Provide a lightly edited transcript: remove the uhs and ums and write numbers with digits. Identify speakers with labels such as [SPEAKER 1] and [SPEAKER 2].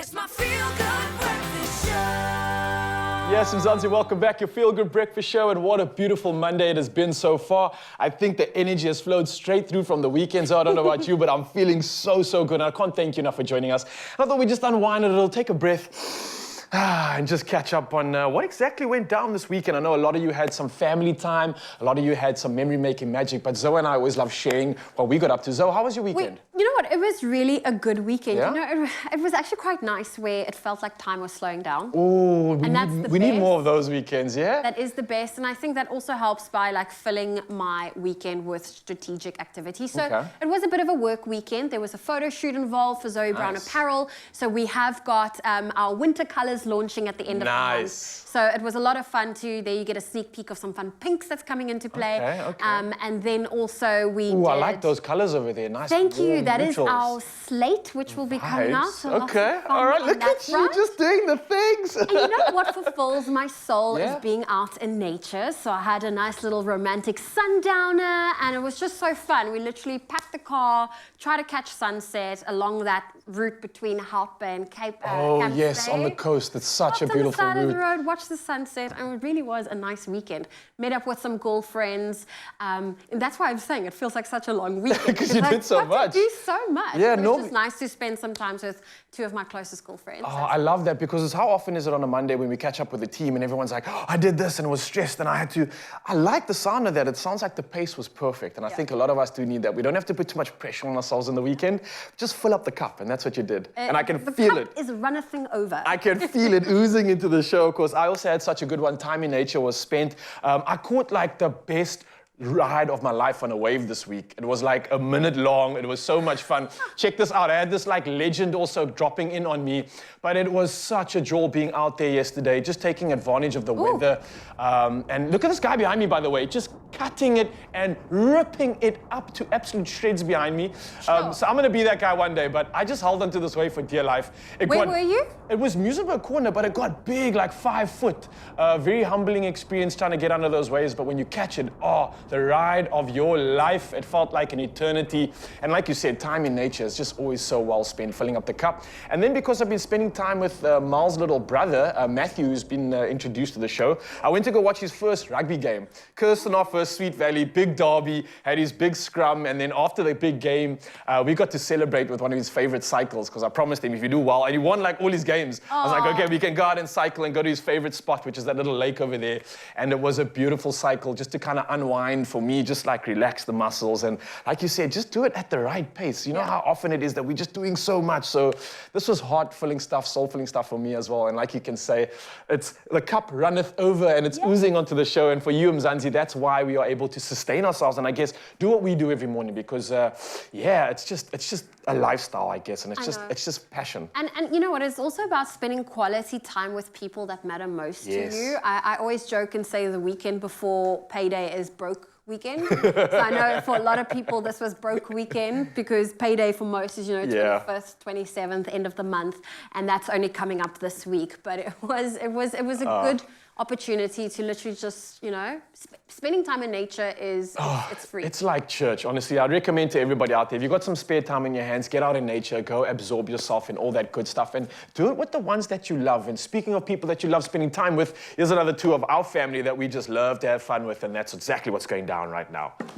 [SPEAKER 1] It's my feel-good breakfast show.
[SPEAKER 2] Yes, Mzansi, welcome back. Your Feel Good Breakfast Show, and what a beautiful Monday it has been so far. I think the energy has flowed straight through from the weekend, so I don't know about you, but I'm feeling so good. And I can't thank you enough for joining us. I thought we'd just unwind a little, take a breath, and just catch up on what exactly went down this weekend. I know a lot of you had some family time, a lot of you had some memory-making magic, but Zoe and I always love sharing what we got up to. Zoe, how was your weekend?
[SPEAKER 3] You know what? It was really a good weekend.
[SPEAKER 2] Yeah?
[SPEAKER 3] You know, it was actually quite nice where it felt like time was slowing down.
[SPEAKER 2] Oh, we need
[SPEAKER 3] best.
[SPEAKER 2] more of those weekends, yeah?
[SPEAKER 3] That is the best, and I think that also helps by like filling my weekend with strategic activities. So
[SPEAKER 2] Okay.
[SPEAKER 3] it was a bit of a work weekend. There was a photo shoot involved for Zoe Brown
[SPEAKER 2] Nice.
[SPEAKER 3] Apparel. So we have got our winter colors launching at the end of the month.
[SPEAKER 2] Nice.
[SPEAKER 3] So it was a lot of fun too. There you get a sneak peek of some fun pinks that's coming into play.
[SPEAKER 2] Okay.
[SPEAKER 3] And then also we
[SPEAKER 2] Ooh,
[SPEAKER 3] did...
[SPEAKER 2] I like those colors over there. Nice.
[SPEAKER 3] Thank you.
[SPEAKER 2] warm
[SPEAKER 3] That
[SPEAKER 2] neutrals.
[SPEAKER 3] is our slate, which will be coming out.
[SPEAKER 2] Vibes.
[SPEAKER 3] So lots
[SPEAKER 2] Okay,
[SPEAKER 3] of fun
[SPEAKER 2] all right.
[SPEAKER 3] on
[SPEAKER 2] Look
[SPEAKER 3] that
[SPEAKER 2] at you
[SPEAKER 3] front.
[SPEAKER 2] just doing the things.
[SPEAKER 3] And you know what fulfills my soul
[SPEAKER 2] Yeah?
[SPEAKER 3] is being out in nature. So I had a nice little romantic sundowner, and it was just so fun. We literally packed the car, tried to catch sunset along that route between Hout Bay and Cape.
[SPEAKER 2] Oh,
[SPEAKER 3] Camps
[SPEAKER 2] yes, on the
[SPEAKER 3] Bay.
[SPEAKER 2] coast. It's such a
[SPEAKER 3] Stopped
[SPEAKER 2] beautiful
[SPEAKER 3] on the side of the
[SPEAKER 2] route.
[SPEAKER 3] road, watched the sunset, and it really was a nice weekend. Met up with some girlfriends, and that's why I'm saying it feels like such a long weekend.
[SPEAKER 2] 'Cause you
[SPEAKER 3] I
[SPEAKER 2] did so
[SPEAKER 3] got to
[SPEAKER 2] much.
[SPEAKER 3] do so much.
[SPEAKER 2] Yeah,
[SPEAKER 3] it was
[SPEAKER 2] normally-
[SPEAKER 3] just nice to spend some time with two of my closest girlfriends.
[SPEAKER 2] Oh, I love that, because how often is it on a Monday when we catch up with the team and everyone's like, oh, I did this and was stressed and I had to. I like the sound of that. It sounds like the pace was perfect. And I think a lot of us do need that. We don't have to put too much pressure on ourselves in the weekend. Just fill up the cup, and that's what you did. And I can feel it.
[SPEAKER 3] The cup is runneth over.
[SPEAKER 2] I can feel it oozing into the show. Of course, I also had such a good one. Time in nature was spent. I caught like the best ride of my life on a wave this week. It was like a minute long. It was so much fun. Check this out. I had this like legend also dropping in on me, but it was such a joy being out there yesterday, just taking advantage of the weather. And look at this guy behind me, by the way, just cutting it and ripping it up to absolute shreds behind me. So I'm going to be that guy one day, but I just held onto this wave for dear life.
[SPEAKER 3] Where were you?
[SPEAKER 2] It was Museburg Corner, but it got big, like 5 foot. Very humbling experience trying to get under those waves, but when you catch it, the ride of your life, it felt like an eternity. And like you said, time in nature is just always so well spent, filling up the cup. And then because I've been spending time with Mal's little brother, Matthew, who's been introduced to the show, I went to go watch his first rugby game. Kirstenhof versus Sweet Valley, big derby, had his big scrum, and then after the big game, we got to celebrate with one of his favorite cycles, because I promised him if you do well, and he won like all his games. I was like, okay, we can go out and cycle and go to his favorite spot, which is that little lake over there. And it was a beautiful cycle just to kind of unwind for me, just like relax the muscles. And like you said, just do it at the right pace. You know how often it is that we're just doing so much. So this was heart-filling stuff, soul-filling stuff for me as well. And like you can say, it's the cup runneth over and it's oozing onto the show. And for you, Mzansi, that's why we are able to sustain ourselves and I guess do what we do every morning, because it's just a lifestyle, I guess, and it's just passion.
[SPEAKER 3] And you know what? It's also about spending quality time with people that matter most to you. I always joke and say the weekend before payday is broke weekend. So I know for a lot of people this was broke weekend, because payday for most is 21st, 27th, end of the month, and that's only coming up this week. But it was a good opportunity to literally just, spending time in nature it's free.
[SPEAKER 2] It's like church, honestly. I'd recommend to everybody out there, if you've got some spare time in your hands, get out in nature, go absorb yourself in all that good stuff, and do it with the ones that you love. And speaking of people that you love spending time with, here's another two of our family that we just love to have fun with, and that's exactly what's going down right now.